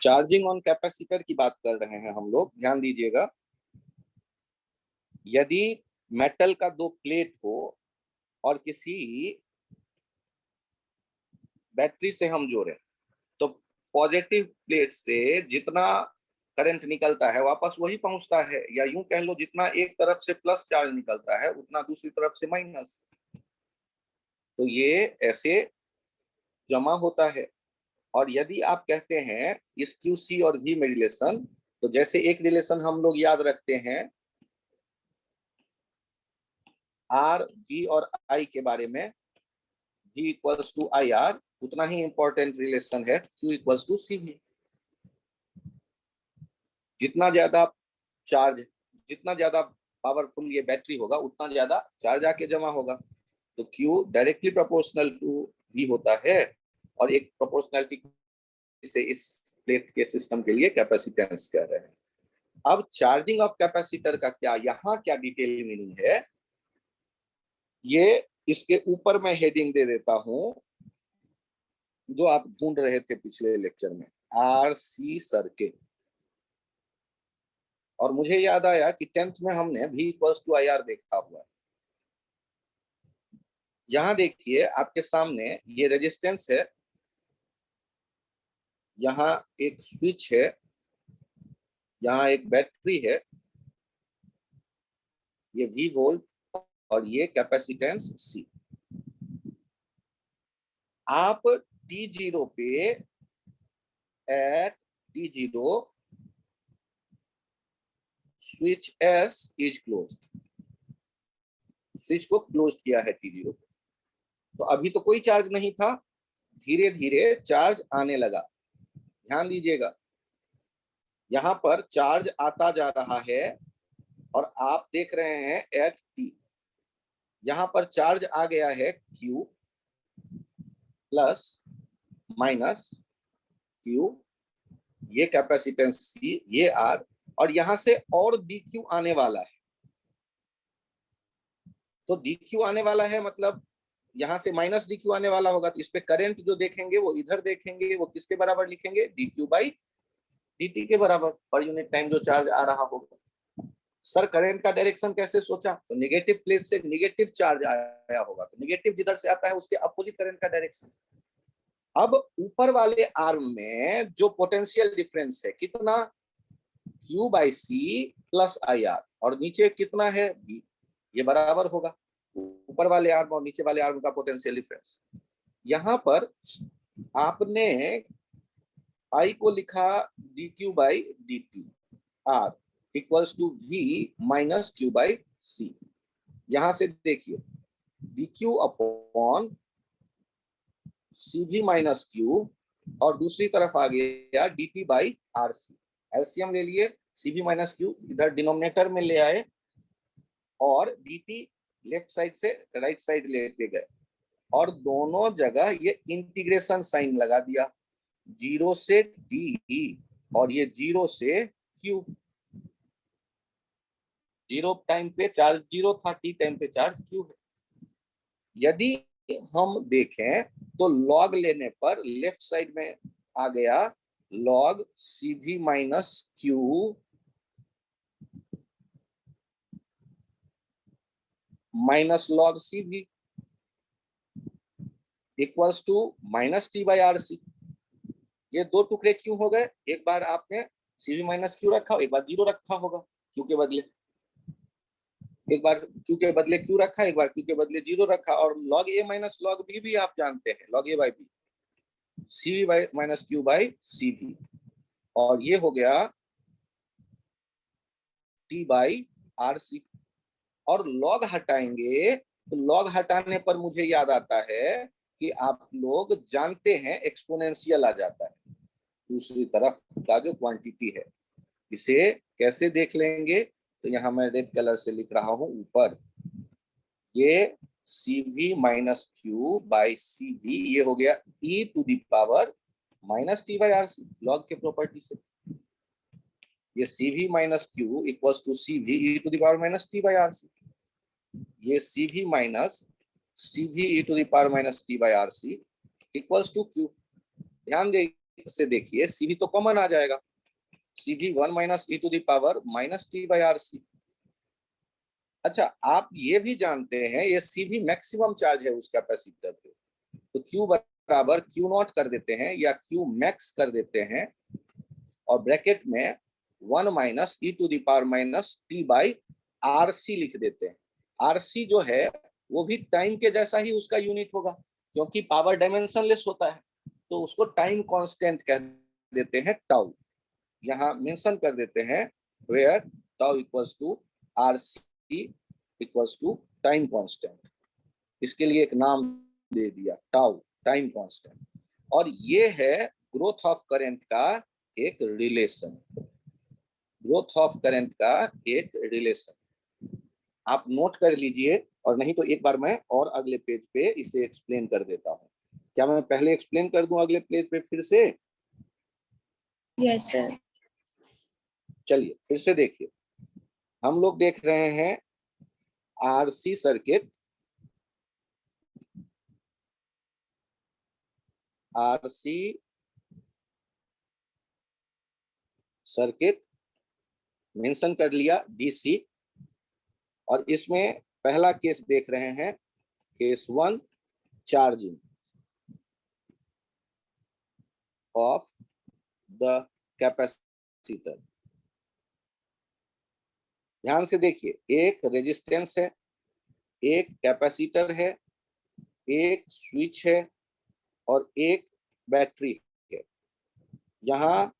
Charging on capacitor की बात कर रहे हैं हम लोग, ध्यान दीजिएगा। यदि मेटल का दो प्लेट हो और किसी बैटरी से हम जोड़ें, तो पॉजिटिव प्लेट से जितना करंट निकलता है वापस वही पहुंचता है, या यूं कह लो जितना एक तरफ से प्लस चार्ज निकलता है उतना दूसरी तरफ से माइनस। तो ये ऐसे जमा होता है। और यदि आप कहते हैं इस क्यू सी और वी में रिलेशन, तो जैसे एक रिलेशन हम लोग याद रखते हैं आर वी और आई के बारे में, V equals to I R, उतना ही इंपॉर्टेंट रिलेशन है Q equals to C V. जितना ज्यादा चार्ज, जितना ज्यादा पावरफुल ये बैटरी होगा उतना ज्यादा चार्ज आके जमा होगा। तो Q directly proportional to V होता है, और एक प्रोपोर्शनलिटी से इस प्लेट के सिस्टम के लिए कैपेसिटेंस कह रहे हैं। अब चार्जिंग ऑफ कैपेसिटर का क्या यहाँ क्या डिटेल मीनिंग है, ये इसके ऊपर मैं हेडिंग दे देता हूं जो आप ढूंढ रहे थे पिछले लेक्चर में, RC सर्किट। और मुझे याद आया कि 10th में हमने V equals to I R देखा हुआ है। यहां देखिए आपके सामने ये रेजिस्टेंस है, यहाँ एक स्विच है, यहाँ एक बैटरी है, ये V वोल्ट और ये कैपेसिटेंस C। आप T0 पे at T0 switch S is closed, switch को क्लोज किया है T0 पे। तो अभी तो कोई चार्ज नहीं था, धीरे धीरे चार्ज आने लगा। ध्यान दीजिएगा, यहाँ पर चार्ज आता जा रहा है और आप देख रहे हैं एट T, यहाँ पर चार्ज आ गया है Q प्लस माइनस Q, ये कैपेसिटेंस C, ये R, और यहां से और DQ आने वाला है। तो DQ आने वाला है मतलब यहाँ से माइनस DQ आने वाला होगा, तो इस पे करंट जो देखेंगे वो इधर देखेंगे, वो किसके बराबर लिखेंगे, DQ बाई DT के बराबर, पर यूनिट टाइम जो चार्ज आ रहा होगा। सर करंट का डायरेक्शन कैसे सोचा, तो नेगेटिव प्लेट से नेगेटिव चार्ज आया होगा, तो नेगेटिव जिधर से आता है उसके अपोजिट करंट का डायरेक्शन। अब ऊपर वाले आर्म में जो पोटेंशियल डिफरेंस है कितना, Q by C plus I R, और नीचे कितना है V, ये बराबर होगा ऊपर वाले आर्म और नीचे वाले आर्म का पोटेंशियल डिफरेंस। यहाँ पर आपने I को लिखा dQ by dt, R equals to V minus Q by C। यहां से देखिए dQ upon CV minus Q, और दूसरी तरफ आ गया dt बाई RC। एलसीएम ले लिए, CV माइनस Q इधर डिनोमिनेटर में ले आए और dt लेफ्ट साइड से राइट साइड लेके गए, और दोनों जगह ये इंटीग्रेशन साइन लगा दिया, 0 से d और ये 0 से q। 0 टाइम पे चार्ज 0 था, t टाइम पे चार्ज q है। यदि हम देखें तो लॉग लेने पर लेफ्ट साइड में आ गया log CV minus Q minus log CV equals to minus T by RC। ये दो टुकड़े क्यों हो गए, एक बार आपने CV माइनस Q रखा, एक बार 0 रखा होगा Q के बदले, एक बार Q के बदले Q रखा, एक बार Q के बदले 0 रखा। और log A minus log B भी आप जानते हैं, log A by B, CV minus Q by CV, और ये हो गया T बाई RC। और लॉग हटाएंगे तो लॉग हटाने पर मुझे याद आता है कि आप लोग जानते हैं एक्सपोनेंशियल आ जाता है दूसरी तरफ का जो क्वांटिटी है। इसे कैसे देख लेंगे, तो यहाँ मैं रेड कलर से लिख रहा हूं ऊपर, ये CV minus Q by CV, ये हो गया e to the power minus T by RC, log के प्रॉपर्टी से। ये CV minus Q equals to CV e to the power minus T by RC, ये CV minus CV e to the power minus T by RC equals to Q। ध्यान से देखिए CV तो common आ जाएगा, CV 1 minus e to the power minus T by RC। अच्छा, आप ये भी जानते हैं ये CV मैक्सिमम चार्ज है उस कैपेसिटर पे, तो Q बराबर Q नॉट कर देते हैं या Q मैक्स कर देते हैं, और ब्रैकेट में 1 minus e to the power minus T by RC लिख देते हैं। RC जो है वो भी टाइम के जैसा ही उसका यूनिट होगा, क्योंकि पावर डायमेंशनलेस होता है, तो उसको टाइम कांस्टेंट कह देते हैं, टाउ। यहाँ मेंशन कर देते हैं where tau equals to RC equals to time constant, इसके लिए एक नाम दे दिया टाउ, टाइम कांस्टेंट। और ये है ग्रोथ ऑफ करंट का एक रिलेशन, ग्रोथ ऑफ करंट का एक रिलेशन आप नोट कर लीजिए, और नहीं तो एक बार मैं और अगले पेज पे इसे एक्सप्लेन कर देता हूँ। क्या मैं पहले एक्सप्लेन कर दूं अगले पेज पे फिर से? Yes sir. चलिए फिर से देखिए, हम लोग देख रहे हैं RC circuit, RC circuit mention कर लिया DC, और इसमें पहला केस देख रहे हैं, case 1, charging of the capacitor. ध्यान से देखिए, एक रेजिस्टेंस है, एक कैपेसिटर है, एक स्विच है और एक बैटरी है। यहाँ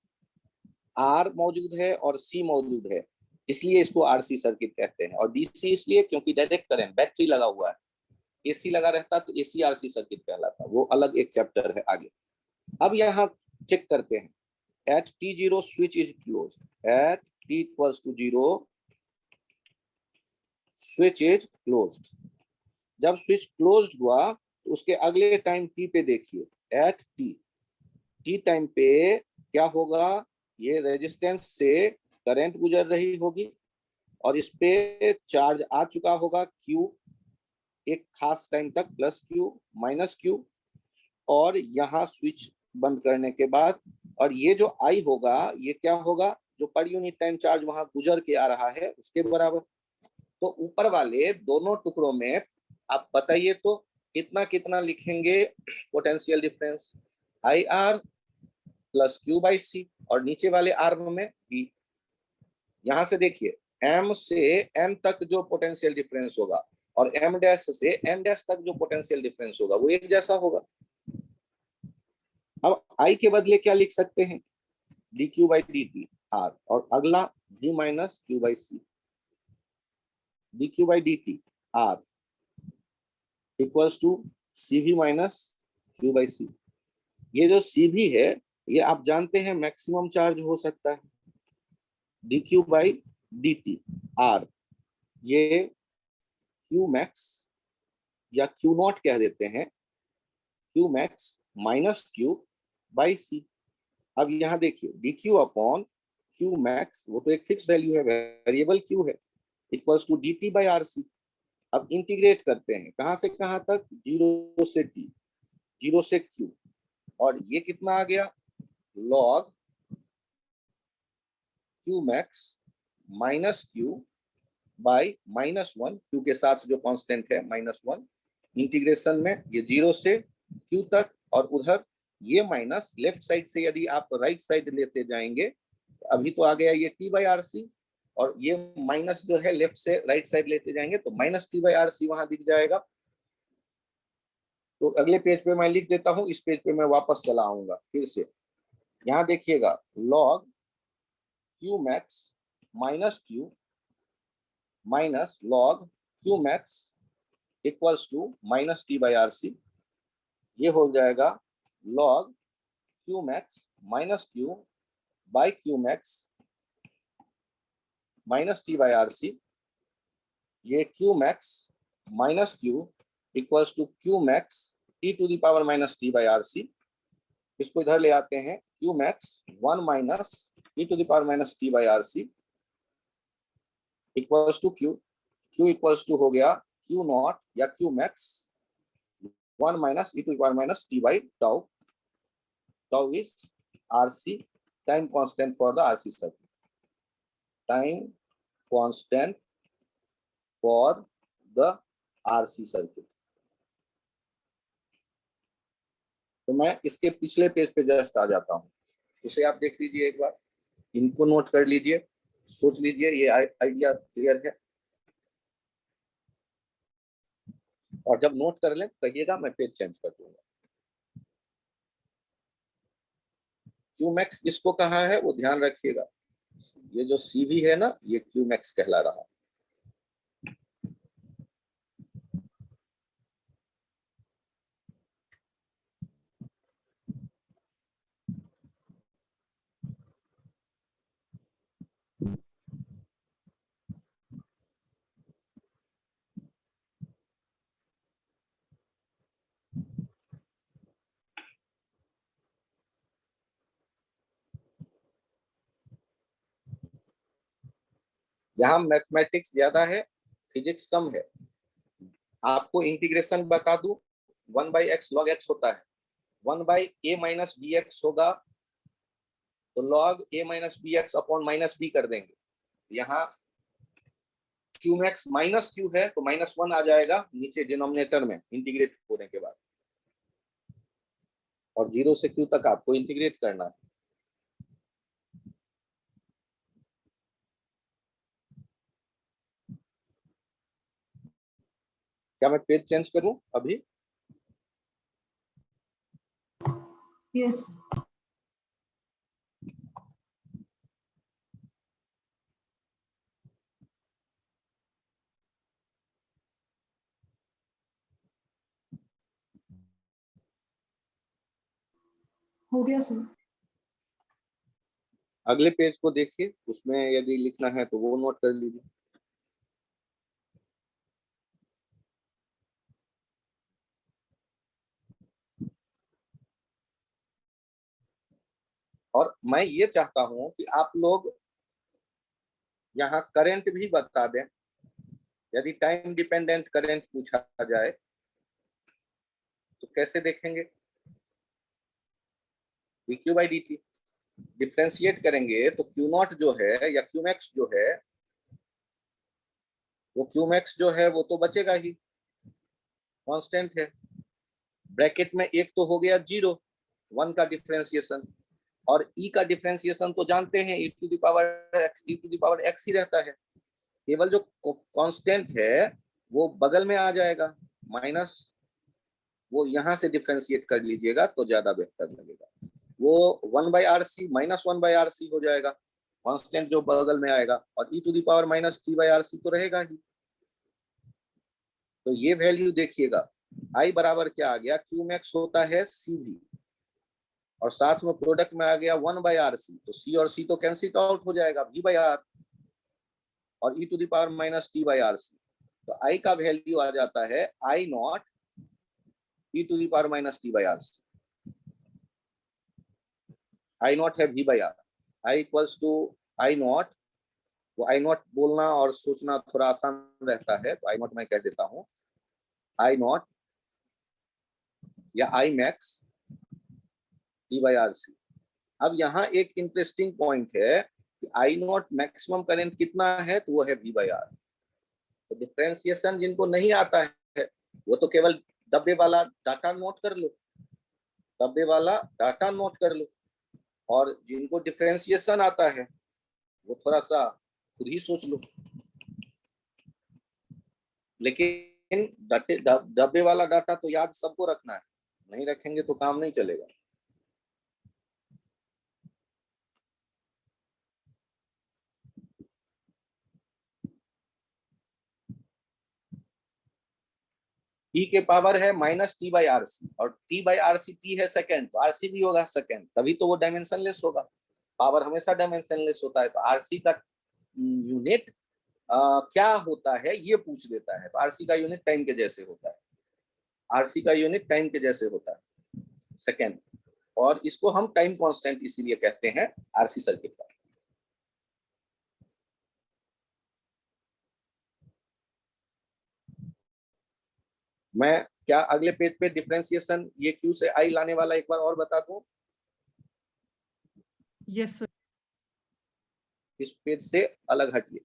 R मौजूद है और C मौजूद है, इसलिए इसको RC सर्किट कहते हैं। और DC इसलिए क्योंकि डायरेक्ट करंट, बैटरी लगा हुआ है। AC लगा रहता तो AC RC सर्किट कहलाता, वो अलग एक चैप्टर है आगे। अब यहाँ चेक करते हैं, at T0 switch is closed, at T equals to 0 switch is closed। जब स्विच क्लोज्ड हुआ तो उसके अगले टाइम T पे देखिए, at T टाइम पे क्या होगा, ये रेजिस्टेंस से करंट गुजर रही होगी और इस पे चार्ज आ चुका होगा Q एक खास टाइम तक, प्लस Q माइनस Q, और यहाँ स्विच बंद करने के बाद, और ये जो I होगा ये क्या होगा, जो पर यूनिट टाइम चार्ज वहां गुजर के आ रहा है उसके बराबर। तो ऊपर वाले दोनों टुकड़ों में आप बताइए तो कितना कितना लिखेंगे potential difference, IR plus Q by C, और नीचे वाले आर्म में V। यहां से देखिए M से N तक जो पोटेंशियल डिफरेंस होगा और M डैश से N डैश तक जो पोटेंशियल डिफरेंस होगा वो एक जैसा होगा। अब I के बदले क्या लिख सकते हैं, dq बाई dt R, और अगला V minus Q by C, dq by dt R equals to CV minus Q by C। ये जो CV है ये आप जानते हैं मैक्सिमम चार्ज हो सकता है, dq बाई dt R, ये Q मैक्स या Q नॉट कह देते हैं, Q max minus Q by C। अब यहाँ देखिए dq अपॉन Q मैक्स, वो तो एक फिक्स वैल्यू है, वेरिएबल Q है, equals to dt by RC। अब इंटीग्रेट करते हैं कहां से कहां तक, 0 से T, 0 से Q, और ये कितना आ गया, log Q max minus Q by -1, Q के साथ जो कांस्टेंट है -1, इंटीग्रेशन में ये 0 से Q तक, और उधर ये माइनस लेफ्ट साइड से यदि आप राइट साइड लेते जाएंगे, अभी तो आ गया ये T बाई RC, और ये माइनस जो है लेफ्ट से राइट साइड लेते जाएंगे तो माइनस T बाई RC वहां दिख जाएगा। तो अगले पेज पे मैं लिख देता हूं, इस पेज पे मैं वापस चला आऊंगा फिर से। यहाँ देखिएगा log Q max minus Q minus log Q max equals to minus T by RC, ये हो जाएगा log Q max minus Q by Q max minus T by RC, ये Q max minus Q equals to Q max e to the power minus T by RC। इसको इधर ले आते हैं, Q max 1 minus e to the power minus T by RC equals to Q equals to हो गया Q not या Q max 1 minus e to the power minus T by tau, tau is RC, time constant for the RC circuit. Time constant for the RC circuit. तो मैं इसके पिछले page पे just आ जाता हूँ, उसे आप देख लीजिए एक बार, इनको नोट कर लीजिए, सोच लीजिए, ये आइडिया क्लियर है। और जब नोट कर लें कहिएगा, मैं पेज चेंज कर दूंगा। क्यू मैक्स जिसको कहा है वो ध्यान रखिएगा, ये जो CV है ना, ये क्यू मैक्स कहला रहा है। यहाँ मैथमेटिक्स ज्यादा है, फिजिक्स कम है। आपको इंटीग्रेशन बता दूं, 1/x log x होता है, 1/a माइनस बी एक्स होगा, तो log a minus B x upon minus B कर देंगे। यहाँ क्यू मैक्स माइनस क्यू है तो -1 आ जाएगा नीचे डिनोमिनेटर में इंटीग्रेट होने के बाद, और 0 से क्यू तक आपको इंटीग्रेट करना है। क्या मैं पेज चेंज करूं अभी? यस। हो गया सर। अगले पेज को देखिए, उसमें यदि लिखना है तो वो नोट कर लीजिए। और मैं ये चाहता हूं कि आप लोग यहाँ करंट भी बता दें। यदि टाइम डिपेंडेंट करंट पूछा जाए तो कैसे देखेंगे? dq by dt डिफ्रेंशिएट करेंगे तो क्यू नॉट जो है या क्यू मैक्स जो है, वो क्यू मैक्स जो है वो तो बचेगा ही, कांस्टेंट है। ब्रैकेट में एक तो हो गया 0, 1 का डिफरेंशिएशन, और e का डिफरेंशिएशन तो जानते हैं e to the power x ही रहता है। केवल जो कांस्टेंट है वो बगल में आ जाएगा माइनस, वो यहां से डिफरेंशिएट कर लीजिएगा तो ज्यादा बेहतर लगेगा। वो 1/RC माइनस 1/RC हो जाएगा, कांस्टेंट जो बगल में आएगा, और e to the power -3/RC तो रहेगा ही। तो ये वैल्यू देखिएगा, I बराबर क्या आ गया, क्यू मैक्स होता है CV, और साथ में प्रोडक्ट में आ गया 1/RC, तो C और C तो कैंसिल आउट हो जाएगा, V/R, और e to the power -t/RC। तो I का वैल्यू आ जाता है I not e to the power -t/RC। I not है V/R, I equals to I not, वो I नॉट बोलना और सोचना थोड़ा आसान रहता है, तो I नॉट मैं कह देता हूँ I नॉट या I मैक्स t/RC। अब यहाँ एक इंटरेस्टिंग पॉइंट है कि I नॉट मैक्सिमम करंट कितना है, तो वो है V/R। तो डिफरेंशिएशन जिनको नहीं आता है वो तो केवल डब्बे वाला डाटा नोट कर लो, डब्बे वाला डाटा नोट कर लो, और जिनको डिफरेंशिएशन आता है वो थोड़ा सा खुद ही सोच लो। लेकिन डब्बे वाला डाटा तो याद सबको रखना है, नहीं रखेंगे तो काम नहीं चलेगा। टी के पावर है -t/RC, और t/RC टी है सेकेंड, तो RC भी होगा सेकेंड, तभी तो वो डायमेंशनलेस होगा। पावर हमेशा डायमेंशनलेस होता है, तो RC का यूनिट क्या होता है ये पूछ देता है, तो RC का यूनिट टाइम के जैसे होता है, RC का यूनिट टाइम के जैसे होता है, सेकेंड, और इसको हम टाइम कांस्टेंट इसीलिए कहते हैं RC सर्किट का। मैं क्या अगले पेज पे डिफरेंशिएशन ये Q से I लाने वाला एक बार और बता दूं। Yes sir. इस पेज से अलग हटिए।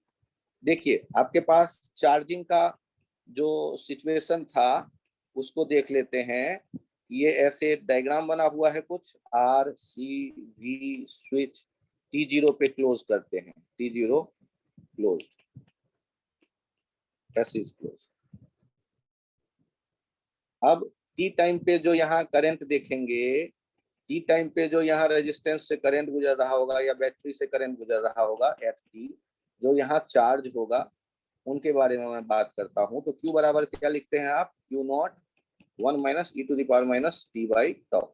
देखिए आपके पास चार्जिंग का जो सिचुएशन था उसको देख लेते हैं। ये ऐसे डायग्राम बना हुआ है कुछ, R C we switch T0 पे क्लोज करते हैं, T0 close, S is close. अब टी टाइम पे जो यहाँ करंट देखेंगे, टी टाइम पे जो यहाँ रेजिस्टेंस से करंट गुजर रहा होगा या बैटरी से करंट गुजर रहा होगा एट टी, जो यहाँ चार्ज होगा उनके बारे में मैं बात करता हूँ। तो Q बराबर क्या लिखते हैं आप, Q not 1 minus e to the power minus T by tau,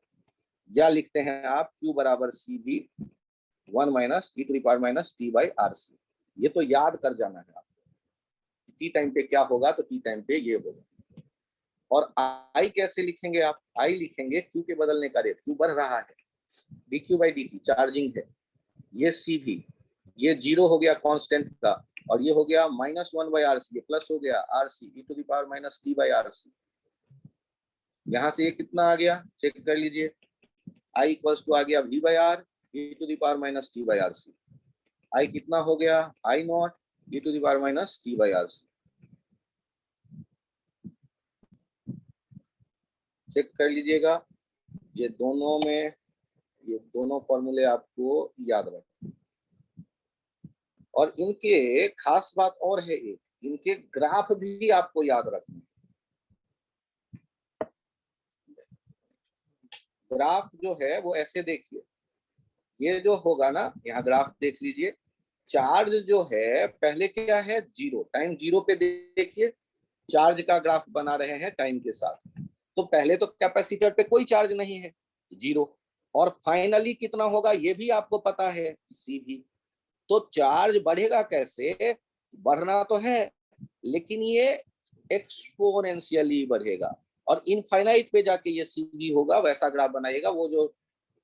या लिखते हैं आप Q बराबर सी भी 1 minus e to the power minus T by are C. ये तो याद कर जाना है आपको, टी टाइम पे क्या होगा तो टी टाइम पे ये होगा। और आई कैसे लिखेंगे आप, आई लिखेंगे Q के बदलने का रेट, Q बढ़ रहा है, dq बाई dt चार्जिंग है, ये C भी, ये जीरो हो गया कांस्टेंट का, और ये हो गया माइनस 1 बाई आर सी, ये प्लस हो गया R C e to the power minus T by R C. यहाँ से ये कितना आ गया चेक कर लीजिए, आई इक्वल्स टू आ गया v by r e to the power minus T by are c. I कितना हो गया, I not e to the power minus T by are c. Check कर लीजिएगा, ये दोनों में, ये दोनों फॉर्मूले आपको याद रखें। और इनके खास बात और है एक, इनके ग्राफ भी आपको याद रखना। ग्राफ जो है वो ऐसे देखिए, ये जो होगा ना, यहाँ ग्राफ देख लीजिए, चार्ज जो है पहले क्या है, जीरो, टाइम जीरो पे देखिए, चार्ज का ग्राफ बना रहे हैं टाइम के साथ। तो पहले तो कैपेसिटर पे कोई चार्ज नहीं है, जीरो, और फाइनली कितना होगा ये भी आपको पता है, सी भी। तो चार्ज बढ़ेगा कैसे, बढ़ना तो है लेकिन ये एक्सपोनेंशियली बढ़ेगा, और इनफाइनाइट पे जाके ये सीधी होगा, वैसा ग्राफ बनाएगा वो जो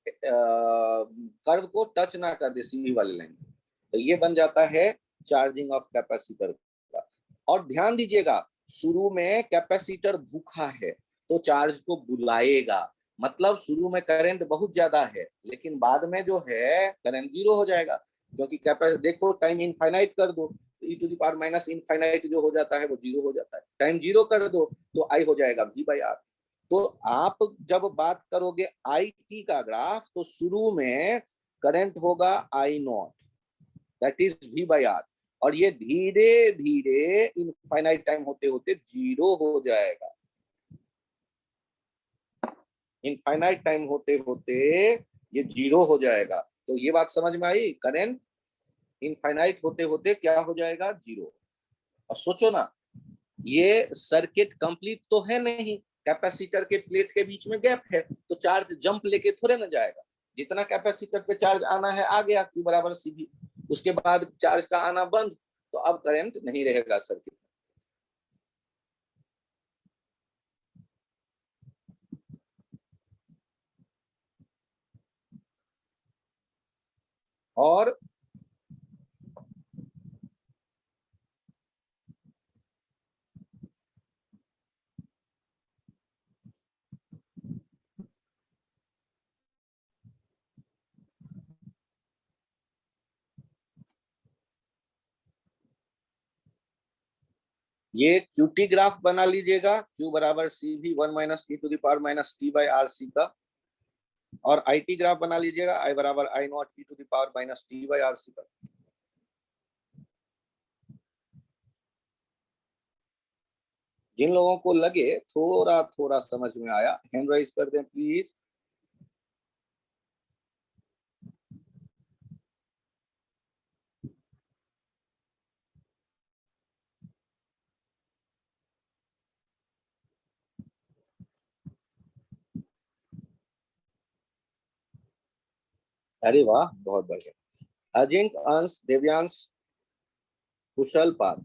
कर्व को टच ना कर दे सीधी वाली लाइन। तो ये बन जाता है चार्जिंग ऑफ कैपेसिटर का। और ध्यान दीजिएगा, शुरू में कैपेसिटर भूखा है तो चार्ज को बुलाएगा, मतलब शुरू में करंट बहुत ज्यादा है लेकिन बाद में जो है करंट जीरो हो जाएगा, क्योंकि कैपेसिटर देखो टाइम इनफाइनाइट कर दो e to the power minus infinite जो हो जाता है वो जीरो हो जाता है, टाइम जीरो कर दो तो आई हो जाएगा v बाई आर। तो आप जब बात करोगे आई टी का ग्राफ तो शुरू में करंट होगा I not, that is v by r, और ये धीरे धीरे इनफाइनाइट टाइम होते होते जीरो हो जाएगा। इनफाइनाइट टाइम होते होते ये जीरो हो जाएगा। तो ये बात समझ में आई, करंट इनफाइनाइट होते होते क्या हो जाएगा, जीरो। और सोचो ना, ये सर्किट कंप्लीट तो है नहीं, कैपेसिटर के प्लेट के बीच में गैप है, तो चार्ज जंप लेके थोड़े ना जाएगा, जितना कैपेसिटर पे चार्ज आना है आ गया, Q बराबर सी भी, उसके बाद चार्ज का आना बंद, तो अब करंट नहीं रहेगा सर्किट। और ये QT ग्राफ बना लीजिएगा, Q बराबर सी भी 1 minus e to the power minus T by are c का, और IT ग्राफ बना लीजिएगा, I बराबर I not e to the power minus T by are c का। जिन लोगों को लगे थोड़ा थोड़ा समझ में आया हैंड राइज कर दें प्लीज। अरे वाह, बहुत बढ़िया। अजिंक, अंश, देव्यांश, कुशल, पार्थ,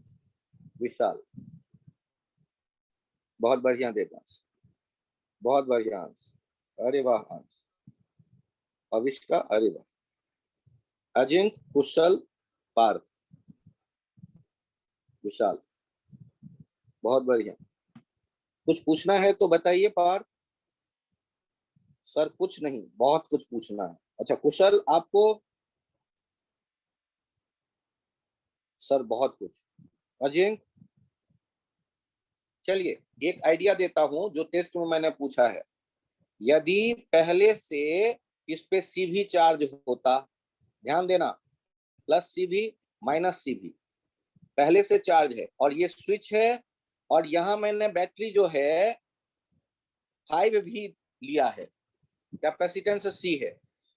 विशाल, बहुत बढ़िया देव्यांश, बहुत बढ़िया अंश, अरे वाह अंश, अविष्का, अरे वाह, अजिंक, कुशल, पार्थ, विशाल, बहुत बढ़िया। कुछ पूछना है तो बताइए पार्थ। सर कुछ नहीं, बहुत कुछ पूछना है। अच्छा कुशल, आपको सर बहुत कुछ। अजय चलिए एक आइडिया देता हूं जो टेस्ट में मैंने पूछा है। यदि पहले से इस पे सीवी चार्ज होता, ध्यान देना, प्लस सीवी माइनस सीवी, पहले से चार्ज है और ये स्विच है, और यहां मैंने बैटरी जो है 5 भी लिया है, कैपेसिटेंस सी है।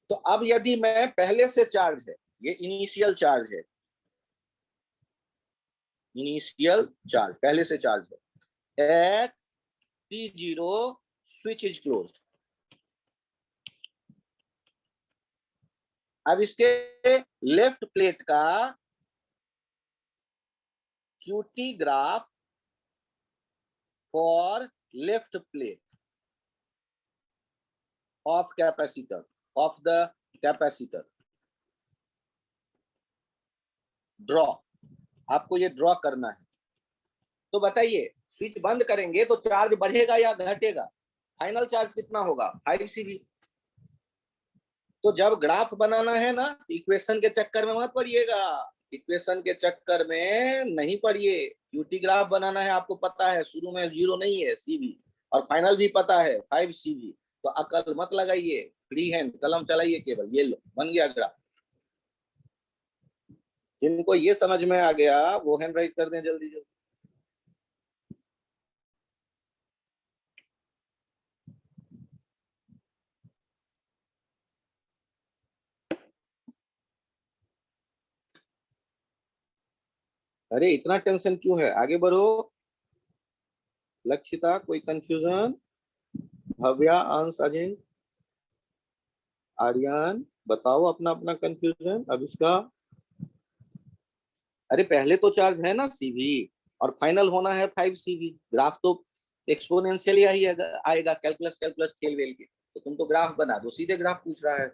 तो अब यदि मैं पहले से चार्ज है, ये इनिशियल चार्ज है, इनिशियल चार्ज पहले से चार्ज है, eight T0 switch is closed. अब इसके लेफ्ट प्लेट का QT graph for left plate of capacitor, of the capacitor, draw, आपको ये ड्रॉ करना है। तो बताइए स्विच बंद करेंगे तो चार्ज बढ़ेगा या घटेगा? फाइनल चार्ज कितना होगा? 5 सीवी। तो जब ग्राफ बनाना है ना, इक्वेशन के चक्कर में मत पड़िएगा, इक्वेशन के चक्कर में नहीं पड़िए। क्यूटी ग्राफ बनाना है, आपको पता है शुरू में 0 नहीं है सीवी, और फाइनल भी पता है 5 सीवी। तो अकल मत लगाइए, फ्री हैंड कलम चलाइए केवल। ये लो बन गया ग्राफ। जिनको ये समझ में आ गया वो हैंड राइज कर दें जल्दी जल्दी। अरे इतना टेंशन क्यों है, आगे बढ़ो। लक्षिता कोई कंफ्यूजन? भव्या, अंश, अजय, आर्यन बताओ अपना अपना कंफ्यूजन। अब इसका अरे पहले तो चार्ज है ना सीवी, और फाइनल होना है 5 सीवी। ग्राफ तो एक्सपोनेंशियल ही आएगा, कैलकुलस कैलकुलस खेल वेल के। तो तुम तो ग्राफ बना दो, सीधे ग्राफ पूछ रहा है।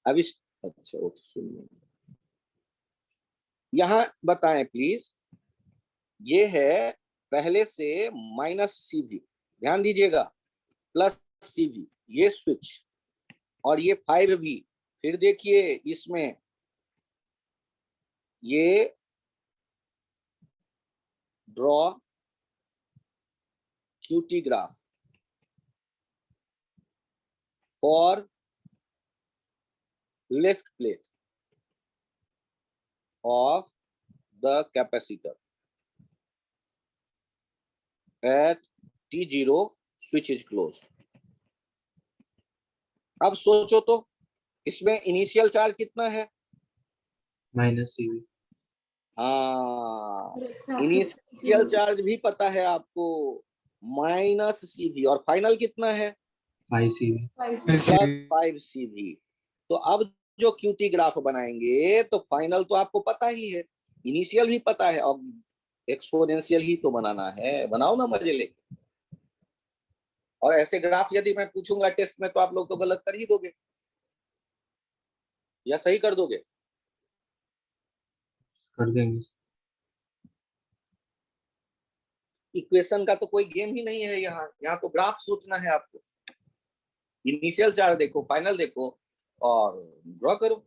अब इस अच्छा ओके सुनिए, यहाँ बताएं प्लीज। ये है पहले से माइनस सीवी, ध्यान दीजिएगा, प्लस सीवी, ये स्विच, और ये 5 भी। फिर देखिए इसमें ये draw QT graph for left plate of the capacitor at T0 switch is closed। अब सोचो तो इसमें इनिशियल चार्ज कितना है? Minus CV. हाँ, इनिशियल चार्ज भी पता है आपको, माइनस सीवी, और फाइनल कितना है? 5 सीवी प्लस 5 सीवी। तो अब जो क्यूटी ग्राफ बनाएंगे तो फाइनल तो आपको पता ही है, इनिशियल भी पता है, और एक्सपोनेंशियल ही तो बनाना है। बनाओ ना मजे लेके। और ऐसे ग्राफ यदि मैं पूछूंगा टेस्ट में तो आप लोग तो गलत कर ही दोगे, या सही कर दोगे? कर देंगे। इक्वेशन का तो कोई गेम ही नहीं है यहाँ, यहाँ तो ग्राफ सोचना है आपको। इनिशियल चार्ज देखो, फाइनल देखो, और ड्रॉ करो।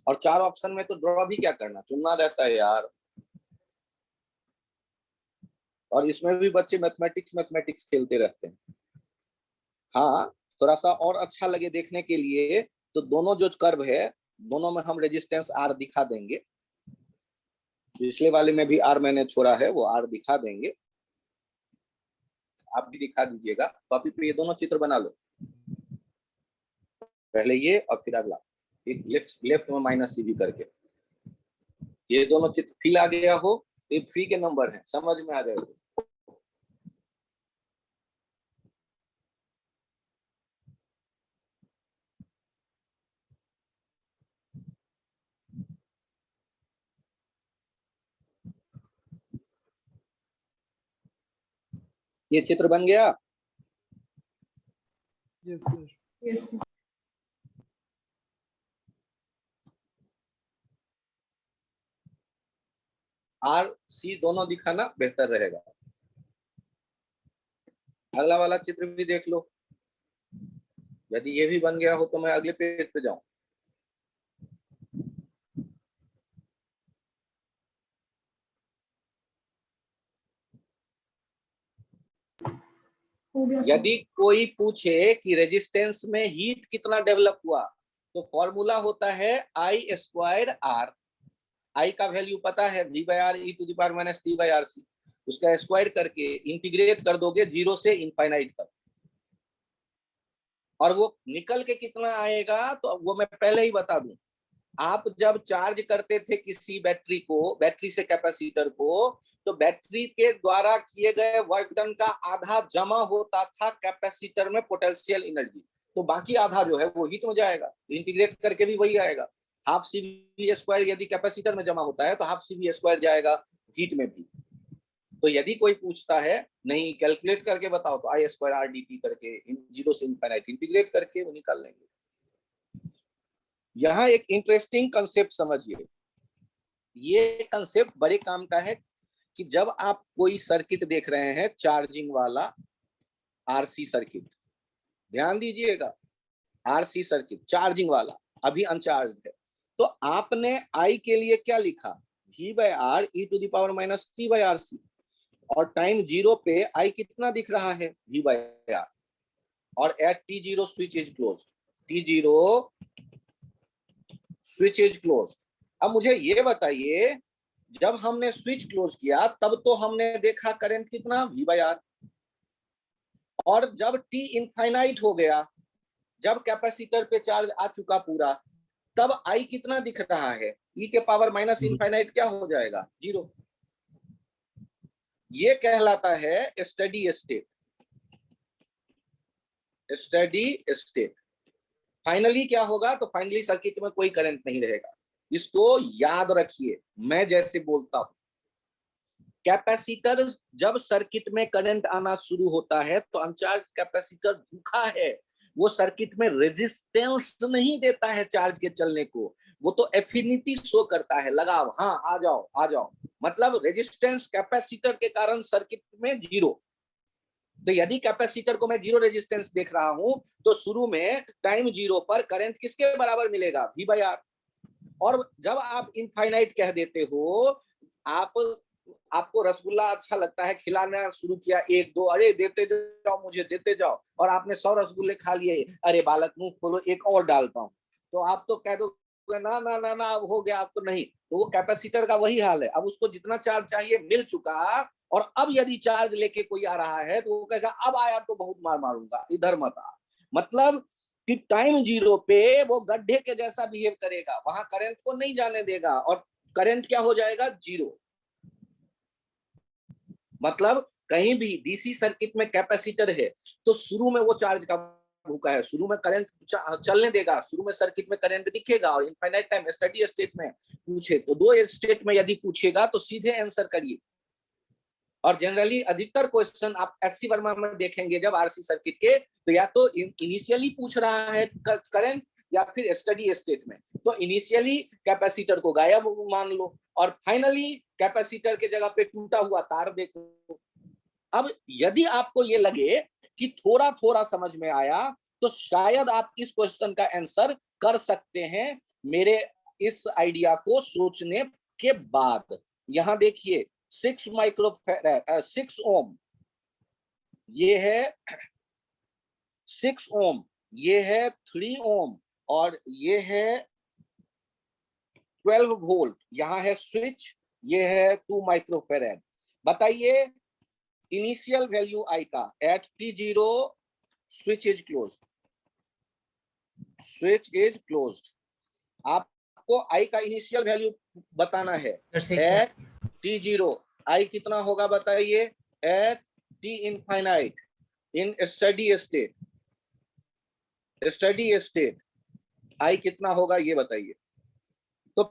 और 4 ऑप्शन में तो ड्रॉ भी क्या करना, चुनना रहता है यार। और इसमें भी बच्चे मैथमेटिक्स मैथमेटिक्स खेलते रहते हैं। हाँ, थोड़ा सा और अच्छा लगे देखने के लिए तो दोनों जो कर्व है, दोनों में हम रेजिस्टेंस आर दिखा देंगे। पिछले वाले में भी आर मैंने छोड़ा है, वो आर दिखा देंगे, आप भी दिखा दीजिएगा। कॉपी पे ये दोनों चित्र बना लो, पहले ये और फिर अगला, एक लेफ्ट लेफ्ट में माइनस सीवी करके। ये दोनों चित्र फिल आ गया हो तो ये फ्री के नंबर है, समझ में आ जाएगा। ये चित्र बन गया। Yes, sir. Yes, sir. R C दोनों दिखाना बेहतर रहेगा। अगला वाला चित्र भी देख लो, यदि ये भी बन गया हो तो मैं अगले पेज पे जाऊं। हो गया सर। यदि कोई पूछे कि रेजिस्टेंस में हीट कितना डेवलप हुआ, तो फॉर्मूला होता है आई स्क्वायर आर। आई का वैल्यू पता है v by R e to the power minus T by R C. उसका स्क्वायर करके इंटीग्रेट कर दोगे 0 से इनफाइनाइट तक, और वो निकल के कितना आएगा तो वो मैं पहले ही बता दूं। आप जब चार्ज करते थे किसी बैटरी को, बैटरी से कैपेसिटर को, तो बैटरी के द्वारा किए गए वर्क डन का आधा जमा होता था कैपेसिटर में पोटेंशियल एनर्जी, तो बाकी आधा जो है वो हीट में जाएगा। इंटीग्रेट करके भी वही आएगा। हाफ सी वी स्क्वायर यदि कैपेसिटर में जमा होता है तो हाफ सी वी स्क्वायर जाएगा हीट में भी। तो यदि कोई पूछता है नहीं कैलकुलेट करके बताओ, तो आई स्क्वायर आर डी टी करके 0 से इनफाइनाइट इंटीग्रेट करके वो निकाल लेंगे। यहाँ एक इंटरेस्टिंग कंसेप्ट समझिए। ये कंसेप्ट बड़े काम का है कि जब आप कोई सर्किट देख रहे हैं चार्जिंग वाला आरसी सर्किट, ध्यान दीजिएगा, आरसी सर्किट चार्जिंग वाला अभी अनचार्ज है, तो आपने आई के लिए क्या लिखा, v by R e to the power minus T by R सी, और टाइम 0 पे आई कितना दिख रहा है v बाय आर, और at t0 switch is closed, t0 switch is closed. अब मुझे ये बताइए, जब हमने स्विच क्लोज किया तब तो हमने देखा करंट कितना v बाय आर, और जब t इनफाइनाइट हो गया, जब कैपेसिटर पे चार्ज आ चुका पूरा, तब आई कितना दिख रहा है, e के पावर माइनस इनफाइनाइट क्या हो जाएगा, 0। ये कहलाता है steady state. Steady state finally क्या होगा, तो फाइनली सर्किट में कोई करंट नहीं रहेगा। इसको याद रखिए, मैं जैसे बोलता हूं, कैपेसिटर जब सर्किट में करंट आना शुरू होता है तो अनचार्ज कैपेसिटर भूखा है, वो सर्किट में रेजिस्टेंस नहीं देता है चार्ज के चलने को, वो तो एफिनिटी शो करता है, लगाव, हाँ आ जाओ आ जाओ, मतलब रेजिस्टेंस कैपेसिटर के कारण सर्किट में 0। तो यदि कैपेसिटर को मैं 0 रेजिस्टेंस देख रहा हूं तो शुरू में टाइम 0 पर करंट किसके बराबर मिलेगा, v बाय आर। और जब आप इनफाइनाइट कह देते हो, आपको रसगुल्ला अच्छा लगता है, खिलाना शुरू किया 1 2, अरे देते जाओ मुझे देते जाओ, और आपने 100 रसगुल्ले खा लिए, अरे बालक मुंह खोलो एक और डालता हूं, तो आप तो कह दो ना ना ना ना अब हो गया, अब तो नहीं। तो वो कैपेसिटर का वही हाल है, अब उसको जितना चार्ज चाहिए मिल चुका, और अब यदि चार्ज लेके कोई आ रहा है तो वो कहेगा अब आया तो बहुत मार मारूंगा, इधर मत आ। मतलब कि टाइम 0 पे वो गड्ढे के जैसा बिहेव करेगा, वहां करंट को नहीं जाने देगा, और करंट क्या हो जाएगा, 0। मतलब कहीं भी डीसी सर्किट में कैपेसिटर है तो शुरू में वो चार्ज का भूखा है, शुरू में करंट चलने देगा, शुरू में सर्किट में करंट दिखेगा, और इनफाइनाइट टाइम स्टेडी स्टेट में पूछे तो 2 स्टेट में यदि पूछेगा तो सीधे आंसर करिए। और जनरली अधिकतर क्वेश्चन आप एससी वर्मा में देखेंगे जब आरसी सर्किट के, तो या तो इनिशियली पूछ रहा है करंट या फिर स्टडी स्टेट में, तो इनिशियली कैपेसिटर को गायब मान लो, और फाइनली कैपेसिटर के जगह पे टूटा हुआ तार देखो। अब यदि आपको ये लगे कि थोड़ा थोड़ा समझ में आया, तो शायद आप इस क्वेश्चन का आंसर कर सकते हैं मेरे इस आइडिया को सोचने के बाद। यहां देखिए 6 माइक्रोफैराड 6 ओम, ये है 6 ओम, ये है 3 ओम, और ये है 12 वोल्ट, यहाँ है स्विच, ये है 2 माइक्रोफैराड। बताइए इनिशियल वैल्यू आई का at t0 switch is closed, switch is closed. आपको आई का इनिशियल वैल्यू बताना है, एट t0 आई कितना होगा बताइए, eight t infinite in steady state, steady state आई कितना होगा ये बताइए। तो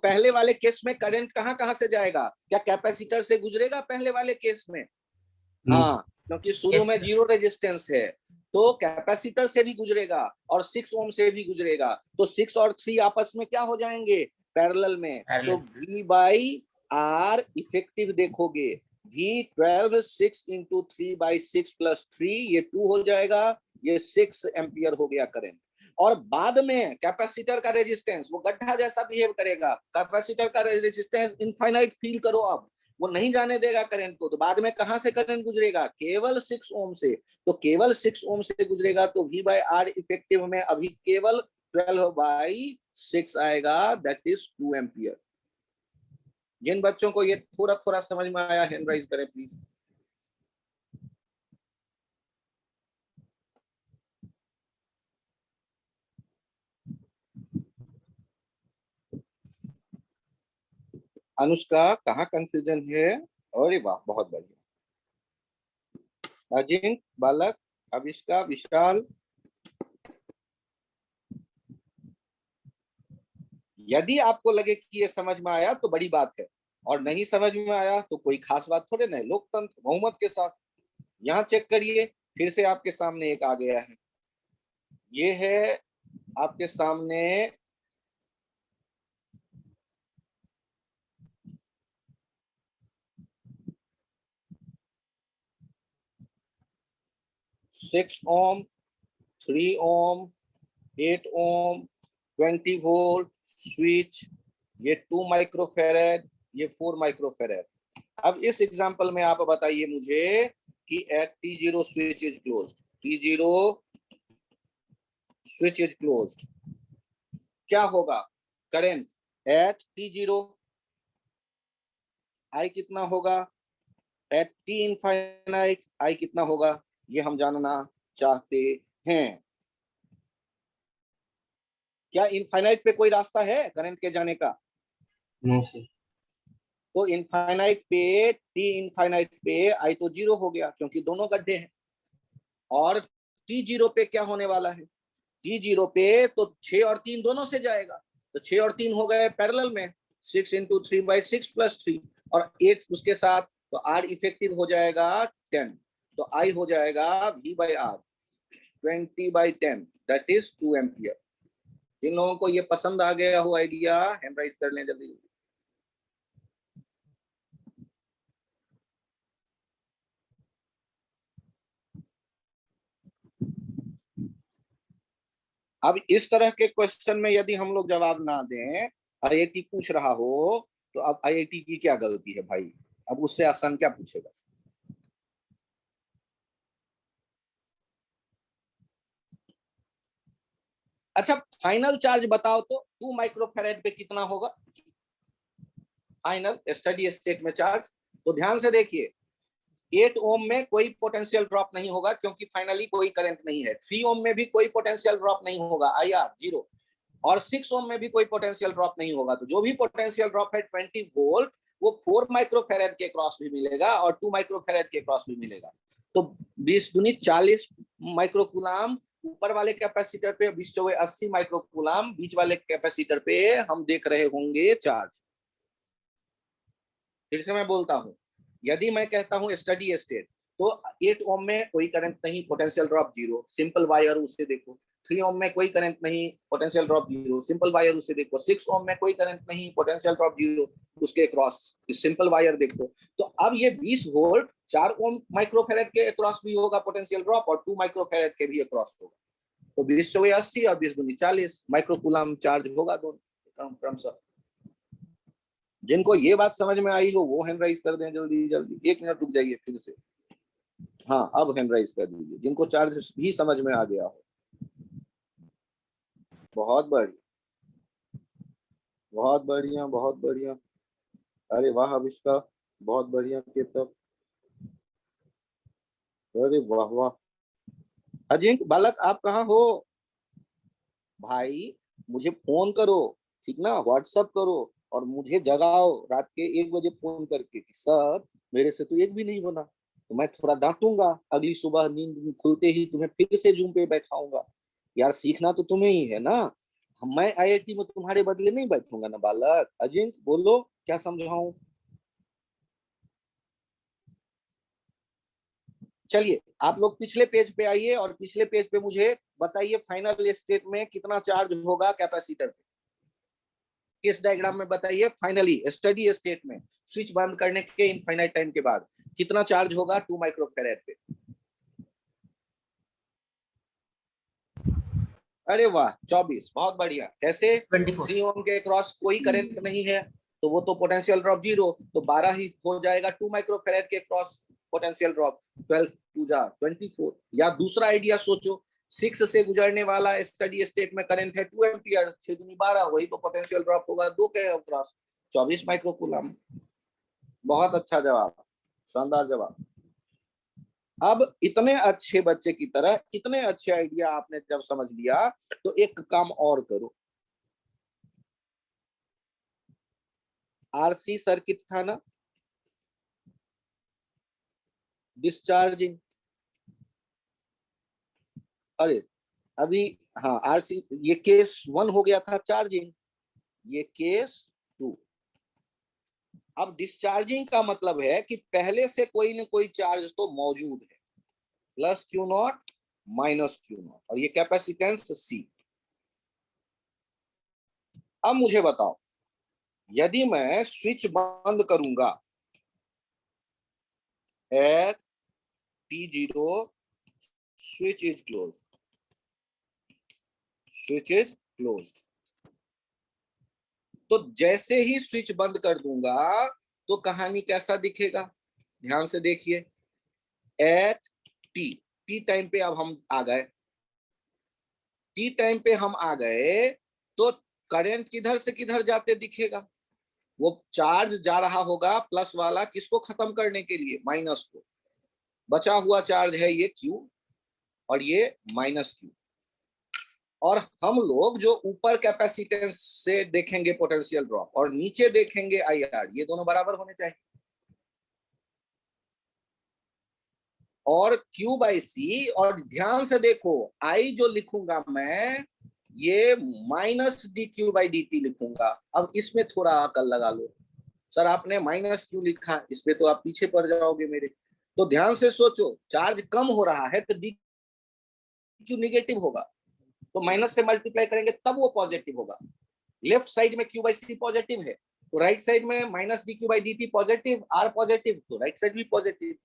पहले वाले केस में करंट कहां कहां से जाएगा, क्या कैपेसिटर से गुजरेगा पहले वाले केस में, हाँ, क्योंकि शुरू में 0 रेजिस्टेंस है, तो कैपेसिटर से भी गुजरेगा और 6 ओम से भी गुजरेगा, तो 6 और 3 आपस में क्या हो जाएंगे, पैरेलल में, तो v बाई आर इफेक्टिव देखोगे, V12 6 इंटू 3/6 प्लस 3, ये 2 हो जाएगा, ये 6 एम्पियर हो गया करंट। और बाद में कैपेसिटर का रेजिस्टेंस वो गड्ढा जैसा बिहेव करेगा। कैपेसिटर का रेजिस्टेंस इनफाइनाइट फील करो, अब वो नहीं जाने देगा करंट को। तो बाद में कहां से करंट गुजरेगा? केवल 6 ओम से। तो केवल 6 ओम से गुजरेगा, तो V बाय आर इफेक्टिव में अभी केवल 12/6 आएगा, दैट इज 2 एम्पियर। जिन बच्चों को ये थोड़ा थोड़ा समझ में आया, हैंड राइज करें प्लीज। अनुष्का, कहाँ कंफ्यूजन है? अरे वाह, बहुत बढ़िया। अजिंक, बालक, अभिष्का, विशाल, यदि आपको लगे कि ये समझ में आया तो बड़ी बात है, और नहीं समझ में आया तो कोई खास बात थोड़े ना है। लोकतंत्र बहुमत के साथ यहाँ चेक करिए, फिर से आपके सामने एक आ गया है। ये है आपके सामने सिक्स ओम, 3 ओम, 8 ओम, 20 वोल्ट स्विच, ये 2 माइक्रोफेरेड, ये 4 माइक्रोफेरेड। अब इस एग्जांपल में आप बताइए मुझे कि at T0 switch is closed, T0 switch is closed, क्या होगा? करंट एट T0 आई कितना होगा? एट T इनफाइनाइट आई कितना होगा? ये हम जानना चाहते हैं। क्या इनफाइनाइट पे कोई रास्ता है करंट के जाने का? No sir. तो इनफाइनाइट पे, T इनफाइनाइट पे आई तो 0 हो गया, क्योंकि दोनों गड्ढे हैं। और T0 पे क्या होने वाला है? T0 पे तो 6 और 3 दोनों से जाएगा, तो 6 और 3 हो गए पैरेलल में, 6 इंटू 3/6 प्लस 3, और 8 उसके साथ, तो R इफेक्टिव हो जाएगा 10, तो I हो जाएगा V by r 20/10, that is 2 ampere. जिन लोगों को ये पसंद आ गया हो आइडिया, हैंड राइज कर लें जल्दी। अब इस तरह के क्वेश्चन में यदि हम लोग जवाब ना दें, IIT पूछ रहा हो, तो अब IIT की क्या गलती है भाई? अब उससे आसान क्या पूछेगा? अच्छा, फाइनल चार्ज बताओ तो 2 माइक्रोफेरेड पे कितना होगा फाइनल स्टडी स्टेट में चार्ज? तो ध्यान से देखिए, 8 ओम में कोई पोटेंशियल ड्रॉप नहीं होगा, क्योंकि फाइनली कोई करंट नहीं है। 3 ओम में भी कोई पोटेंशियल ड्रॉप नहीं होगा, IR 0। और 6 ओम में भी कोई पोटेंशियल ड्रॉप नहीं होगा। तो जो भी पोटेंशियल ड्रॉप है 20 वोल्ट, वो 4 माइक्रोफेरेड के क्रॉस भी मिलेगा और 2 माइक्रोफेरेड के क्रॉस भी मिलेगा। तो 20 दूनी 40 माइक्रोकूलाम ऊपर वाले कैपेसिटर पे, 20 चौके 80 माइक्रोकूलाम बीच वाले कैपेसिटर पे हम देख रहे होंगे चार्ज। फिर से मैं बोलता हूं, यदि मैं कहता हूं स्टडी स्टेट, तो 8 ओम में कोई करंट नहीं, पोटेंशियल ड्रॉप 0, सिंपल वायर उसे देखो। 3 ओम में कोई करंट नहीं, पोटेंशियल ड्रॉप 0, सिंपल वायर उसे देखो। 6 ओम में कोई करंट नहीं, पोटेंशियल ड्रॉप 0, उसके क्रॉस सिंपल वायर देखो। तो अब ये 20 वोल्ट 4 ओम माइक्रोफेरेड के अक्रॉस भी होगा पोटेंशियल ड्रॉप, और 2 माइक्रोफेरेड के भी अक्रॉस होगा। तो 20 चौके 80 और 20 दूनी 40 माइक्रोकूलाम चार्ज होगा दोनों क्रमशः। जिनको ये बात समझ में आई हो वो हैंड राइज कर दें जल्दी जल्दी। 1 मिनट रुक जाइए फिर से। हाँ, अब हैंड राइज कर दीजिए जिनको चार्ज भी समझ में आ गया हो। बहुत बढ़िया, बहुत बढ़िया, बहुत बढ़िया। अरे वाह अभिष्का, बहुत बढ़िया केतव, अरे वाह वाह। अजिंक, बालक, आप कहाँ हो भाई? मुझे फोन करो, ठीक ना? व्हाट्सअप करो और मुझे जगाओ रात के 1 बजे फोन करके कि सर मेरे से तो एक भी नहीं बना। तो मैं थोड़ा डांटूंगा, अगली सुबह नींद खुलते ही तुम्हें फिर से जूम पे बैठाऊंगा। यार सीखना तो तुम्हें ही है ना, मैं IIT में तुम्हारे बदले नहीं बैठूंगा ना बालक। अजिंक बोलो, क्या समझाऊं? चलिए आप लोग पिछले पेज पे आइए और पिछले पेज पे मुझे बताइए फाइनल स्टेट में कितना चार्ज होगा कैपेसिटर पे। इस डायग्राम में बताइए फाइनली स्टडी स्टेट में, स्विच बंद करने के इनफाइनाइट टाइम के बाद कितना चार्ज होगा 2 माइक्रोफेरेड पे? अरे वाह 24, बहुत बढ़िया। कैसे? 24। 3 ओम के क्रॉस कोई करंट नहीं है तो वो तो पोटेंशियल ड्रॉप 0, तो 12 ही हो जाएगा 2 माइक्रोफेरेड के क्रॉस पोटेंशियल ड्रॉप। 12 2 जा 24। या दूसरा आइडिया सोचो, 6 से गुजरने वाला स्टडी स्टेट में करंट है 2 एम्पियर, 6 दूनी 12, वही तो पोटेंशियल ड्रॉप होगा 2 के क्रॉस 24 माइक्रोकूलम। बहुत अच्छा जवाब, शानदार जवाब। अब इतने अच्छे बच्चे की तरह इतने अच्छे आइडिया आपने जब समझ लिया तो एक काम और करो। आरसी सर्किट था ना, डिस्चार्जिंग। अरे अभी, हाँ आरसी, ये केस 1 हो गया था चार्जिंग, ये केस 2। अब डिस्चार्जिंग का मतलब है कि पहले से कोई न कोई चार्ज तो मौजूद है, plus q not minus Q not, और ये कैपेसिटेंस सी। अब मुझे बताओ, यदि मैं स्विच बंद करूंगा at T0, switch is close, switch is close, तो जैसे ही स्विच बंद कर दूंगा तो कहानी कैसा दिखेगा? ध्यान से देखिए, एट टी टाइम पे अब हम आ गए, टी टाइम पे हम आ गए तो करंट किधर से किधर जाते दिखेगा? वो चार्ज जा रहा होगा प्लस वाला किसको खत्म करने के लिए? माइनस को। बचा हुआ चार्ज है ये क्यू और ये माइनस क्यू, और हम लोग जो ऊपर कैपेसिटेंस से देखेंगे पोटेंशियल ड्रॉप और नीचे देखेंगे आईआर, ये दोनों बराबर होने चाहिए। और Q बाई सी, और ध्यान से देखो I जो लिखूंगा मैं, ये minus D Q by D T लिखूंगा। अब इसमें थोड़ा अकल लगा लो, सर आपने माइनस क्यों लिखा, इसमें तो आप पीछे पड़ जाओगे मेरे। तो ध्यान से सोचो, चार्ज कम हो रहा है तो डी क्यू निगेटिव होगा, तो माइनस से मल्टीप्लाई करेंगे तब वो पॉजिटिव होगा। लेफ्ट साइड में क्यू बाई सी पॉजिटिव है तो राइट साइड में minus D Q by D T positive, R positive, तो राइट साइड भी पॉजिटिव।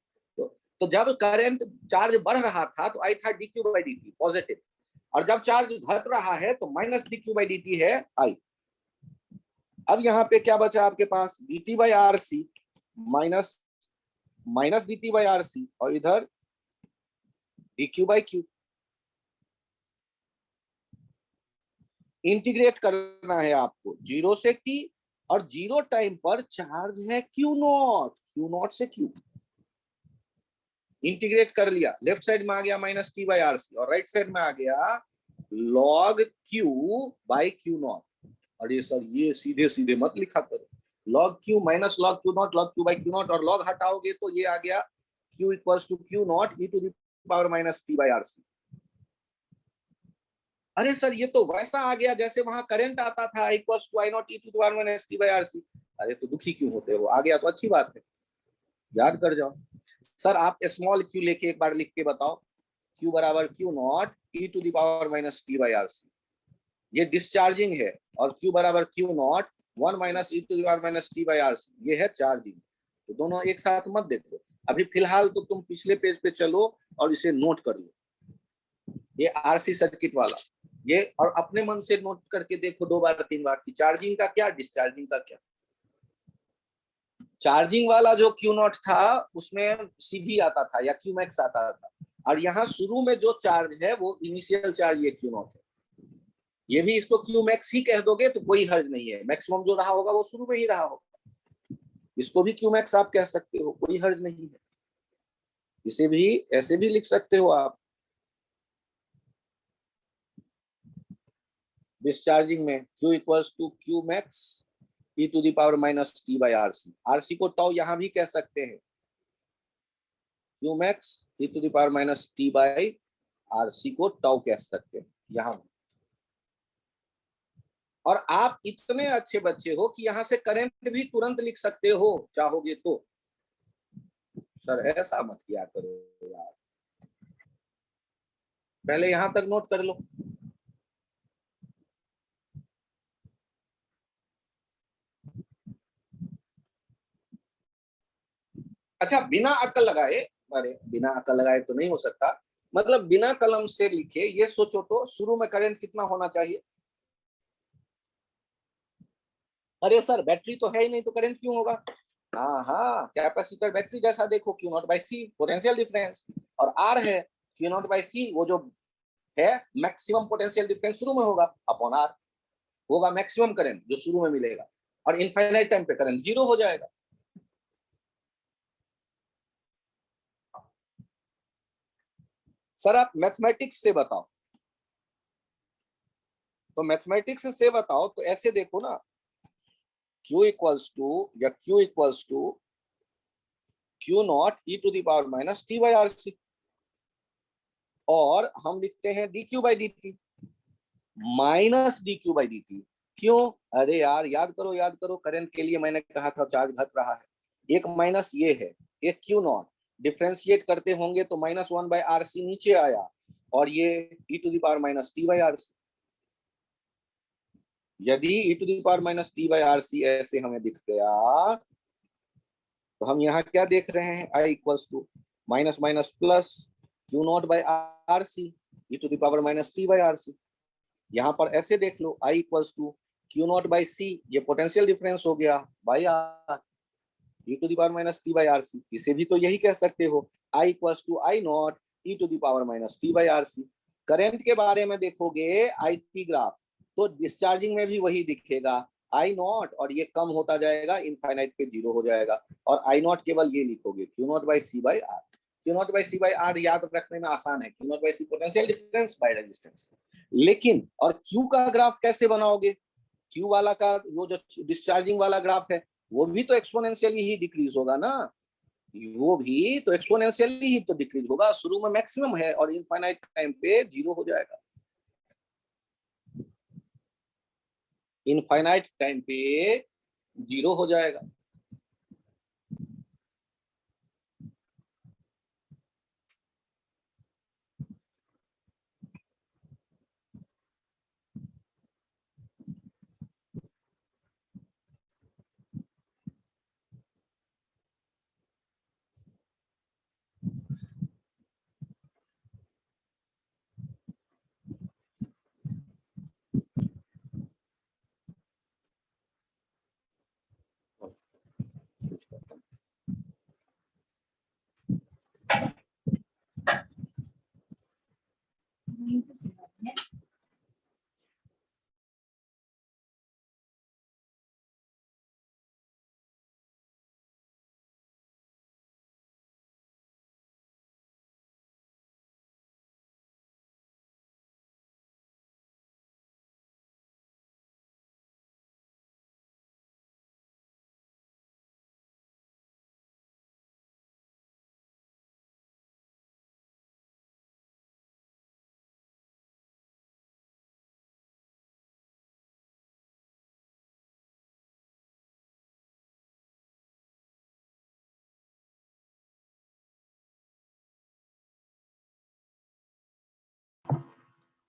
तो जब करंट चार्ज बढ़ रहा था तो आई था d Q by D T positive, और जब चार्ज घट रहा है तो minus D Q by D t है आई। अब यहाँ पे क्या बचा आपके पास? D t by are c minus minus d t by R C, और इधर d Q by q. Integrate करना है आपको 0 से t, और 0 टाइम पर चार्ज है क्यू नॉट, क्यू नॉट से क्यू। इंटीग्रेट कर लिया, लेफ्ट साइड में आ गया minus T by R C, और राइट साइड में आ गया log Q by Q not. अरे सर ये सीधे सीधे मत लिखा करो, log Q minus log Q not, log Q by Q not, और लॉग हटाओगे तो ये आ गया Q equals to Q not e to the power minus T by are C. अरे सर ये तो वैसा आ गया जैसे वहां करंट आता था equals to I not e to the power minus T by are C. अरे तो दुखी क्यों होते हो, आ गया तो अच्छी बात है, याद कर जाओ। सर आप स्मॉल क्यू लेके एक बार लिख के बताओ, क्यू बराबर Q not e to the power minus T by are C, ये डिस्चार्जिंग है, और क्यू बराबर Q not 1 minus e to the power minus T by are C, ये है चार्जिंग। तो दोनों एक साथ मत देखो, अभी फिलहाल तो तुम पिछले पेज पे चलो और इसे नोट कर लो, ये आरसी सर्किट वाला ये, और अपने मन से नोट करके देखो 2 बार 3 बार की चार्जिंग का क्या, डिस्चार्जिंग का क्या। चार्जिंग वाला जो क्यू नॉट था उसमें सीवी आता था या क्यू मैक्स आता था, और यहाँ शुरू में जो चार्ज है वो इनिशियल चार्ज ये क्यू नॉट है, ये भी इसको क्यू मैक्स ही कह दोगे तो कोई हर्ज नहीं है, मैक्सिमम जो रहा होगा वो शुरू में ही रहा होगा, इसको भी क्यू मैक्स आप कह सकते हो, कोई हर्ज नहीं है, इसे भी ऐसे भी लिख सकते हो आप। डिस्चार्जिंग में Q equals to Q max e to the power minus T by are C, R C को टाउ यहाँ भी कह सकते हैं, Q max e to the power minus T by are C को टाउ कह सकते हैं यहाँ। और आप इतने अच्छे बच्चे हो कि यहाँ से करंट भी तुरंत लिख सकते हो चाहोगे तो। सर ऐसा मत किया करो यार, पहले यहाँ तक नोट कर लो। अच्छा बिना अक्ल लगाए, अरे बिना अक्ल लगाए तो नहीं हो सकता, मतलब बिना कलम से लिखे ये सोचो तो शुरू में करंट कितना होना चाहिए? अरे सर बैटरी तो है ही नहीं तो करंट क्यों होगा? हाँ हाँ, कैपेसिटर बैटरी जैसा देखो, Q not by C potential difference, और आर है क्यू नॉट बाई सी, वो जो है मैक्सिमम पोटेंशियल डिफरेंस शुरू में होगा अपॉन आर, होगा मैक्सिमम करंट जो शुरू में मिलेगा, और इनफाइनाइट टाइम पे करंट जीरो हो जाएगा। सर आप मैथमेटिक्स से बताओ, तो मैथमेटिक्स से बताओ तो ऐसे देखो ना, Q इक्वल्स टू या Q equals to Q naught e to the power minus T by R C, और हम लिखते हैं d Q by D t minus D Q by D t. क्यों? अरे यार याद करो, करंट के लिए मैंने कहा था चार्ज घट रहा है, एक माइनस ये है, एक क्यू नॉट, डिफ्रेंशिएट करते होंगे तो minus one by are c नीचे आया, और ये e to the power minus T by are c. यदि e to the power minus T by are c ऐसे हमें दिख गया, तो हम यहाँ क्या देख रहे हैं, I equals to minus minus plus q not by R C e to the power minus T by R C. यहाँ पर ऐसे देख लो, I equals to Q not by c, ये पोटेंशियल डिफरेंस हो गया by r e to the power minus T by are c. इसे भी तो यही कह सकते हो, I equals to I not e to the power minus T by are C. Current के बारे में देखोगे आई टी ग्राफ, तो डिस्चार्जिंग में भी वही दिखेगा, आई नॉट, और ये कम होता जाएगा इनफाइनाइट पे जीरो हो जाएगा, और आई नॉट केवल ये लिखोगे Q not by C by R. Q not by C by R याद रखने में आसान है, Q not by C potential difference by resistance. लेकिन और क्यू का ग्राफ कैसे बनाओगे? क्यू वाला का वो जो डिस्चार्जिंग वाला ग्राफ है वो भी तो एक्सपोनेंशियली ही डिक्रीज होगा ना, वो भी तो एक्सपोनेंशियली ही तो डिक्रीज होगा, शुरू में मैक्सिमम है और इनफाइनाइट टाइम पे जीरो हो जाएगा, इनफाइनाइट टाइम पे जीरो हो जाएगा।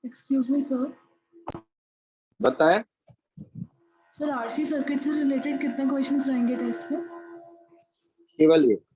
Excuse me, sir. बताएं। सर आरसी सर्किट से रिलेटेड कितने क्वेश्चंस रहेंगे टेस्ट में? केवल एक।